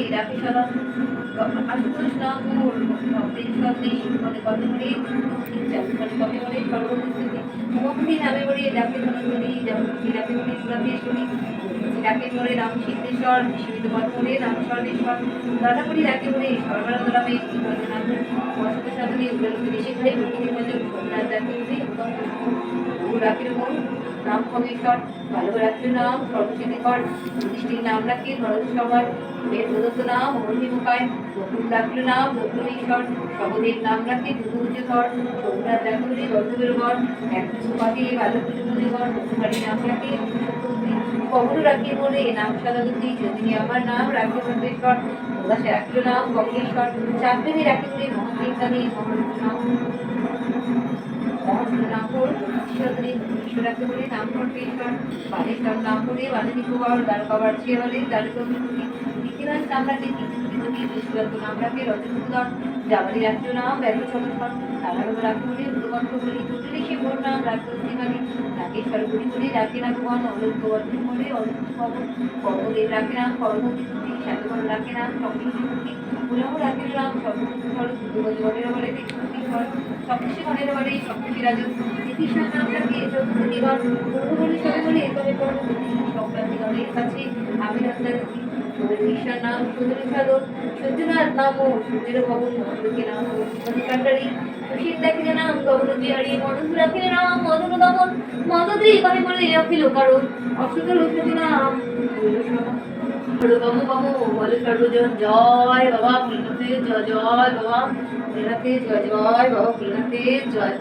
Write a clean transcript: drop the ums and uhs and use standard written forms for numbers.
ডাকি সদা আশুতোষ নাম মোর ভক্তের সন্দেশ মনে কত করে কবে বলে সর্বস্থিতি ভক্তি নামে বলে ডাকে ধনন্তরী যেমন ডাকে বলে সুরাতেশ্বরী ডাকে বলে রাম সিদ্ধেশ্বর সীমিত পদ বলে রাম সর্বেশ্বর দাদাপুরি ডাকে বলে সর্বানন্দ রামে নাম বসত সাধনে উগ্রলোকে দেশে ঘরে ভক্তি ভজন সোমনাথ ডাকে বলে রাখির মন নাম খগেশ্বর ভালো রাখির নাম সর্বসিদ্ধিকর যুধিষ্ঠির নাম রাখি ভরত সবার বেদ প্রদত্ত নাম অগ্নিমুখায় বকুল রাখির নাম বকুলেশ্বর সবদের নাম রাখি দুধুজধর সোমনাথ রাখি গর্ধবের গড় এক সুপাতি ভালো পুজোগর বকুমারি নাম রাখি কবর রাখি বলে নাম সদাগতি যদি আমার নাম রাখি সর্বেশ্বর উদাসে রাখির নাম কমলেশ্বর চাকরি রাখি বলে মহাবিজ্ঞানী নাম নামপুর ঈশ্বরী ঈশ্বরাকে বলে নামপুর পেশ্বর বালেশ্বর নাম করে বালিনীকুমার দ্বারকাবার চেয়ে বলে দ্বারকী ইতিহাস নামরাকে বিশ্বরত নামরাকে রজনীধর জামালি রাজ্য নাম ব্যর্থ সমস্যর সাধারণ রাখি বলে উদ্গন্ত বলি জটিল শিবর নাম রাজ্যমালী নাগেশ্বর গুলি বলে রাখি নাগবান অলঙ্কবর্ধন বলে অলঙ্কবন কর্মদেব রাখে নাম কর্মবিদ্যুতি সাধুগণ রাখে নাম সপ্তী পুনঃ রাখের নাম সর্বস্বর দুর্গজগণের বলে বিষ্ণুশ্বর সপ্তষী গণের বলে সপ্তষী রাজন নীতিশ্বর নাম রাখে চতুর্দিগণ পূর্ণবলী সবে বলে এভাবে কর্মবতী সংক্রান্তিগণের কাছে আমি রান্দারতি ঈশ্বর নাম সুন্দরী সাধন সূর্যনাথ নাম ও সূর্যের ভবন মহালোকে নাম কান্ডারি সুশীল রাখিলে নাম গগন বিহারী মদন রাখিলে নাম মদন দমন মদদ্রি কহে বলে অখিল কারণ অসুতল ঔষধি নাম বাবু বাবু বলে সর্বজন জয় বাবা ফুলনাথে জয় জয় বাবা ফুলনাথে জয় জয় বাবা ফুলনাথে জয়